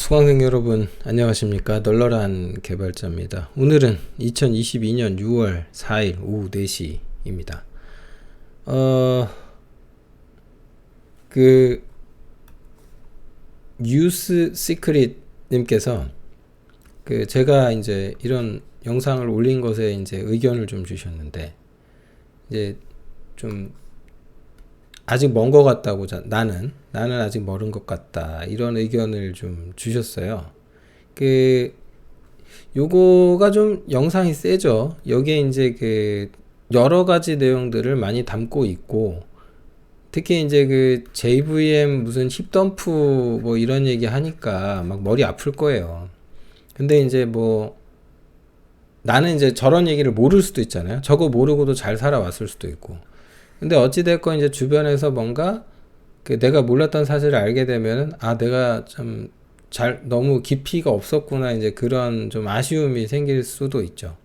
수강생 여러분 안녕하십니까. 널널한 개발자입니다. 오늘은 2022년 6월 4일 오후 4시입니다. 뉴스 시크릿 님께서 제가 이제 이런 영상을 올린 것에 이제 의견을 좀 주셨는데, 이제 좀 아직 먼 것 같다고, 나는 아직 멀은 것 같다, 이런 의견을 좀 주셨어요. 요거가 좀 영상이 세죠. 여기에 이제 여러 가지 내용들을 많이 담고 있고, 특히 이제 JVM 무슨 힙덤프 뭐 이런 얘기 하니까 막 머리 아플 거예요. 근데 이제 나는 이제 저런 얘기를 모를 수도 있잖아요. 저거 모르고도 잘 살아왔을 수도 있고. 근데 어찌됐건 이제 주변에서 뭔가 내가 몰랐던 사실을 알게 되면은, 내가 좀 너무 깊이가 없었구나, 이제 그런 좀 아쉬움이 생길 수도 있죠.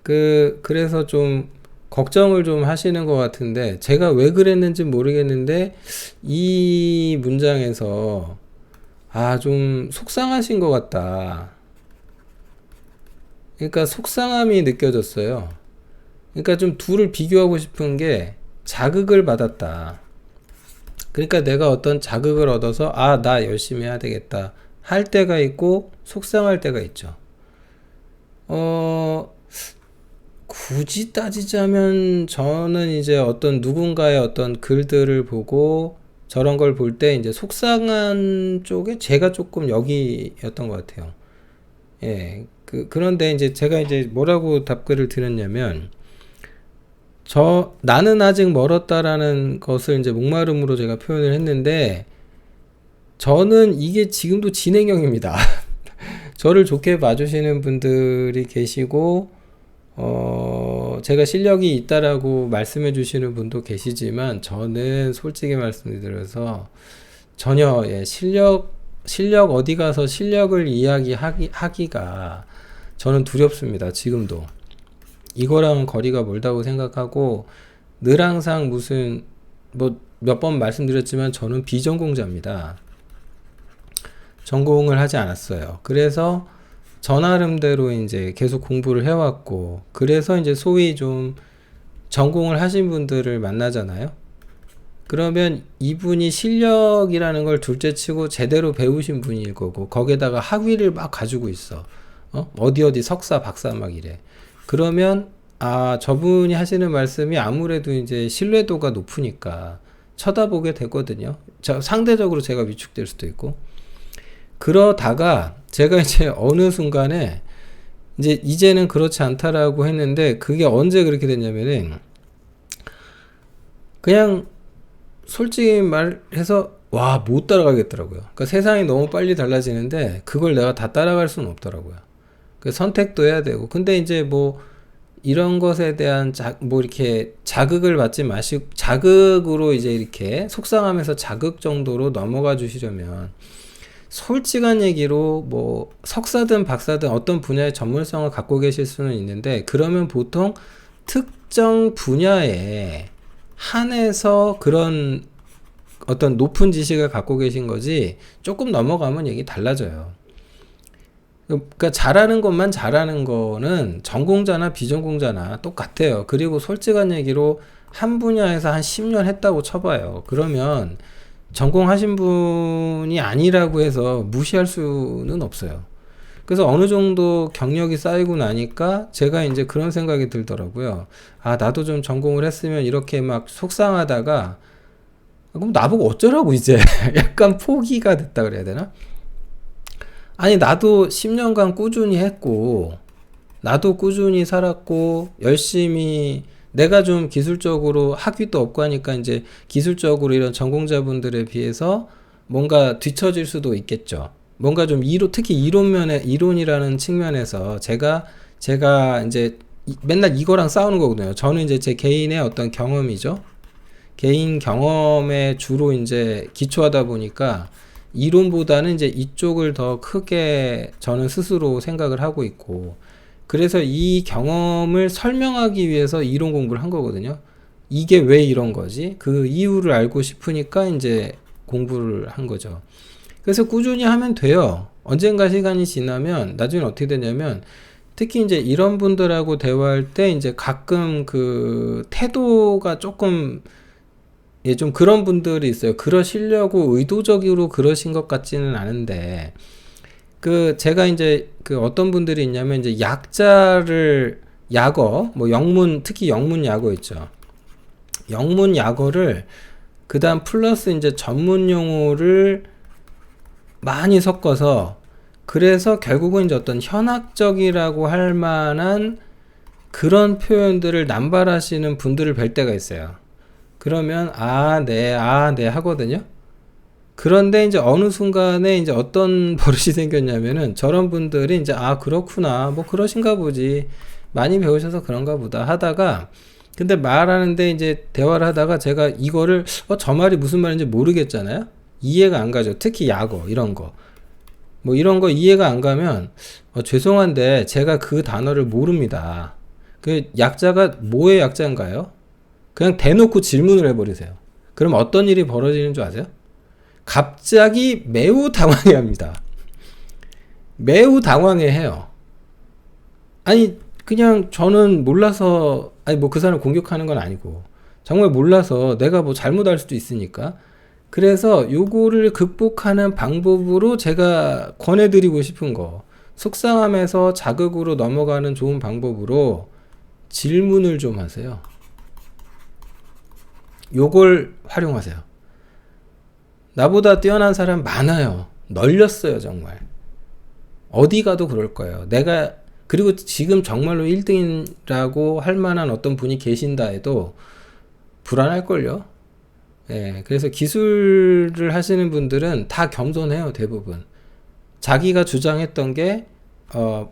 그래서 좀 걱정을 좀 하시는 것 같은데, 제가 왜 그랬는지 모르겠는데 이 문장에서 좀 속상하신 것 같다. 그러니까 속상함이 느껴졌어요. 그러니까 좀 둘을 비교하고 싶은 게, 자극을 받았다. 그러니까 내가 어떤 자극을 얻어서 나 열심히 해야 되겠다 할 때가 있고, 속상할 때가 있죠. 굳이 따지자면 저는 이제 어떤 누군가의 어떤 글들을 보고 저런 걸 볼 때 이제 속상한 쪽에 제가 조금 여기였던 것 같아요. 예. 그런데 이제 제가 이제 뭐라고 답글을 드렸냐면, 나는 아직 멀었다라는 것을 이제 목마름으로 제가 표현을 했는데, 저는 이게 지금도 진행형입니다. 저를 좋게 봐주시는 분들이 계시고, 제가 실력이 있다라고 말씀해 주시는 분도 계시지만, 저는 솔직히 말씀드려서 전혀, 실력 어디 가서 실력을 이야기하기가 저는 두렵습니다. 지금도. 이거랑 거리가 멀다고 생각하고, 늘 항상 몇 번 말씀드렸지만 저는 비전공자입니다. 전공을 하지 않았어요. 그래서 저 나름대로 이제 계속 공부를 해왔고, 그래서 이제 소위 좀 전공을 하신 분들을 만나잖아요. 그러면 이분이 실력이라는 걸 둘째 치고 제대로 배우신 분일 거고, 거기에다가 학위를 막 가지고 있어. 어디 석사 박사 막 이래. 그러면 저분이 하시는 말씀이 아무래도 이제 신뢰도가 높으니까 쳐다보게 되거든요. 상대적으로 제가 위축될 수도 있고. 그러다가 제가 이제 어느 순간에 이제는 그렇지 않다라고 했는데, 그게 언제 그렇게 됐냐면은, 그냥 솔직히 말해서 못 따라가겠더라고요. 그러니까 세상이 너무 빨리 달라지는데 그걸 내가 다 따라갈 수는 없더라고요. 선택도 해야 되고. 근데 이제 이런 것에 대한 이렇게 자극을 받지 마시고, 자극으로 이제 이렇게 속상하면서 자극 정도로 넘어가 주시려면, 솔직한 얘기로 석사든 박사든 어떤 분야의 전문성을 갖고 계실 수는 있는데, 그러면 보통 특정 분야에 한해서 그런 어떤 높은 지식을 갖고 계신 거지, 조금 넘어가면 얘기 달라져요. 그러니까 잘하는 것만 잘하는 거는 전공자나 비전공자나 똑같아요. 그리고 솔직한 얘기로 한 분야에서 한 10년 했다고 쳐봐요. 그러면 전공하신 분이 아니라고 해서 무시할 수는 없어요. 그래서 어느 정도 경력이 쌓이고 나니까 제가 이제 그런 생각이 들더라고요. 나도 좀 전공을 했으면, 이렇게 막 속상하다가, 그럼 나보고 어쩌라고 이제 약간 포기가 됐다 그래야 되나? 아니, 나도 10년간 꾸준히 했고, 나도 꾸준히 살았고, 열심히, 내가 좀 기술적으로 학위도 없고 하니까 이제 기술적으로 이런 전공자분들에 비해서 뭔가 뒤처질 수도 있겠죠. 뭔가 좀 특히 이론이라는 측면에서 제가 이제 맨날 이거랑 싸우는 거거든요. 저는 이제 제 개인의 어떤 경험이죠. 개인 경험에 주로 이제 기초하다 보니까, 이론보다는 이제 이쪽을 더 크게 저는 스스로 생각을 하고 있고, 그래서 이 경험을 설명하기 위해서 이론 공부를 한 거거든요. 이게 왜 이런 거지? 그 이유를 알고 싶으니까 이제 공부를 한 거죠. 그래서 꾸준히 하면 돼요. 언젠가 시간이 지나면 나중에 어떻게 되냐면 특히 이제 이런 분들하고 대화할 때 이제 가끔 그 태도가 조금 예, 좀 그런 분들이 있어요. 그러시려고 의도적으로 그러신 것 같지는 않은데 그 제가 이제 그 어떤 분들이 있냐면 이제 약자를 약어 뭐 영문 특히 영문 약어 있죠. 영문 약어를 그다음 플러스 이제 전문 용어를 많이 섞어서 그래서 결국은 이제 어떤 현학적이라고 할 만한 그런 표현들을 남발하시는 분들을 뵐 때가 있어요. 그러면 네 하거든요. 그런데 이제 어느 순간에 이제 어떤 버릇이 생겼냐면은 저런 분들이 이제 그렇구나 뭐 그러신가 보지 많이 배우셔서 그런가 보다 하다가 근데 말하는데 이제 대화를 하다가 제가 이거를 저 말이 무슨 말인지 모르겠잖아요. 이해가 안 가죠. 특히 약어 이런 거 뭐 이런 거 이해가 안 가면 죄송한데 제가 그 단어를 모릅니다. 그 약자가 뭐의 약자인가요? 그냥 대놓고 질문을 해버리세요. 그럼 어떤 일이 벌어지는 줄 아세요? 갑자기 매우 당황해 합니다. 매우 당황해 해요. 아니, 그냥 저는 몰라서, 아니, 뭐 그 사람 공격하는 건 아니고, 정말 몰라서 내가 뭐 잘못할 수도 있으니까. 그래서 요거를 극복하는 방법으로 제가 권해드리고 싶은 거, 속상함에서 자극으로 넘어가는 좋은 방법으로 질문을 좀 하세요. 요걸 활용하세요. 나보다 뛰어난 사람 많아요. 널렸어요, 정말. 어디 가도 그럴 거예요. 그리고 지금 정말로 1등이라고 할 만한 어떤 분이 계신다 해도 불안할걸요? 예, 그래서 기술을 하시는 분들은 다 겸손해요, 대부분. 자기가 주장했던 게,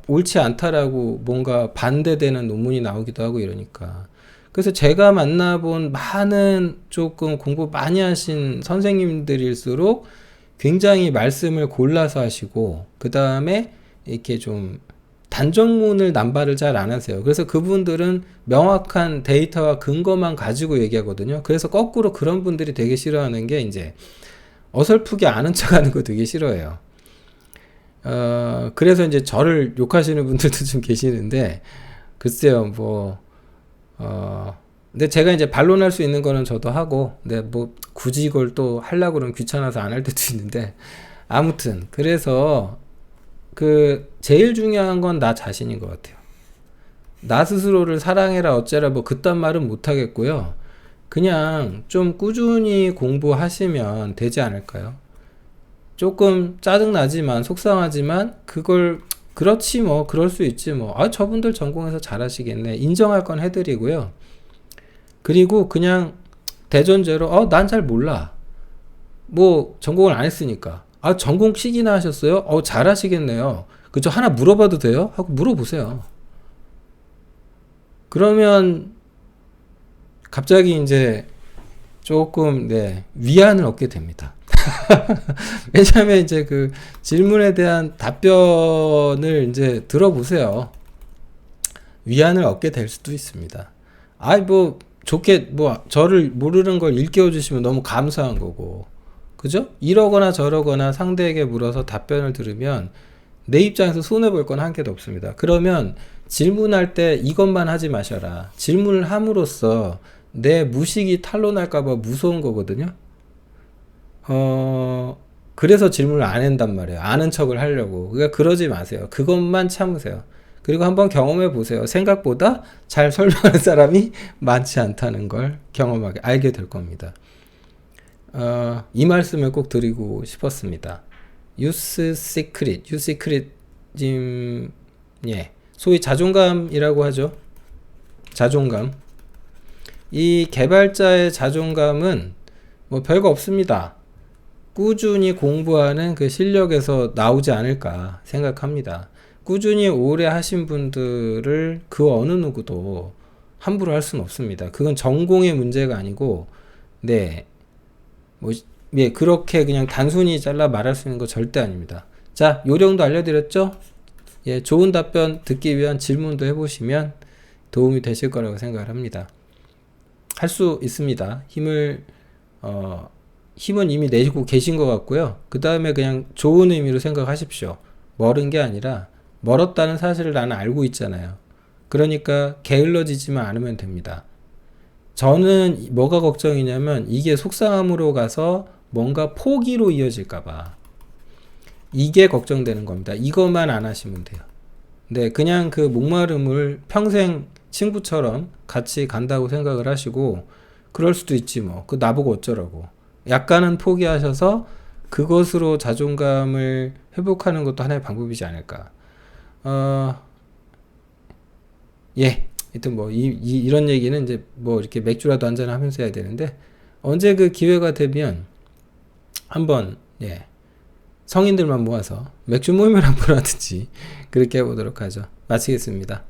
옳지 않다라고 뭔가 반대되는 논문이 나오기도 하고 이러니까. 그래서 제가 만나본 많은 조금 공부 많이 하신 선생님들일수록 굉장히 말씀을 골라서 하시고, 그 다음에 이렇게 좀 단정문을 남발을 잘 안 하세요. 그래서 그분들은 명확한 데이터와 근거만 가지고 얘기하거든요. 그래서 거꾸로 그런 분들이 되게 싫어하는 게 이제 어설프게 아는 척 하는 거 되게 싫어해요. 그래서 이제 저를 욕하시는 분들도 좀 계시는데, 글쎄요, 근데 제가 이제 반론할 수 있는 거는 저도 하고, 근데 뭐 굳이 이걸 또 하려고 그러면 귀찮아서 안 할 때도 있는데, 아무튼, 그래서 제일 중요한 건 나 자신인 것 같아요. 나 스스로를 사랑해라 어째라 뭐 그딴 말은 못 하겠고요. 그냥 좀 꾸준히 공부하시면 되지 않을까요? 조금 짜증나지만 속상하지만 그걸 그렇지 뭐 그럴 수 있지 뭐 저분들 전공해서 잘하시겠네 인정할 건 해드리고요. 그리고 그냥 대존재로 난 잘 몰라 뭐 전공을 안 했으니까 전공식이나 하셨어요? 잘하시겠네요. 그저 하나 물어봐도 돼요? 하고 물어보세요. 그러면 갑자기 이제 조금 위안을 얻게 됩니다. 왜냐하면 이제 그 질문에 대한 답변을 이제 들어보세요. 위안을 얻게 될 수도 있습니다. 뭐 좋게 뭐 저를 모르는 걸 일깨워 주시면 너무 감사한 거고, 그죠? 이러거나 저러거나 상대에게 물어서 답변을 들으면 내 입장에서 손해 볼 건 한 개도 없습니다. 그러면 질문할 때 이것만 하지 마셔라. 질문을 함으로써 내 무식이 탄로날까봐 무서운 거거든요. 그래서 질문을 안 한단 말이에요. 아는 척을 하려고. 그러니까 그러지 마세요. 그것만 참으세요. 그리고 한번 경험해 보세요. 생각보다 잘 설명하는 사람이 많지 않다는 걸 알게 될 겁니다. 이 말씀을 꼭 드리고 싶었습니다. 유스 시크릿, 소위 자존감이라고 하죠. 자존감. 이 개발자의 자존감은 뭐 별거 없습니다. 꾸준히 공부하는 그 실력에서 나오지 않을까 생각합니다. 꾸준히 오래 하신 분들을 그 어느 누구도 함부로 할 수는 없습니다. 그건 전공의 문제가 아니고, 그렇게 그냥 단순히 잘라 말할 수 있는 거 절대 아닙니다. 자, 요령도 알려드렸죠? 좋은 답변 듣기 위한 질문도 해보시면 도움이 되실 거라고 생각을 합니다. 할 수 있습니다. 힘을 힘은 이미 내고 계신 것 같고요. 그 다음에 그냥 좋은 의미로 생각하십시오. 멀은 게 아니라 멀었다는 사실을 나는 알고 있잖아요. 그러니까 게을러지지만 않으면 됩니다. 저는 뭐가 걱정이냐면 이게 속상함으로 가서 뭔가 포기로 이어질까봐 이게 걱정되는 겁니다. 이것만 안 하시면 돼요. 네, 그냥 그 목마름을 평생 친구처럼 같이 간다고 생각을 하시고 그럴 수도 있지 뭐. 그 나보고 어쩌라고. 약간은 포기하셔서 그것으로 자존감을 회복하는 것도 하나의 방법이지 않을까. 어, 예. 하여튼 뭐 이런 얘기는 이제 뭐 이렇게 맥주라도 한잔 하면서 해야 되는데 언제 그 기회가 되면 한번 예. 성인들만 모아서 맥주 모임을 한번 하든지 그렇게 해보도록 하죠. 마치겠습니다.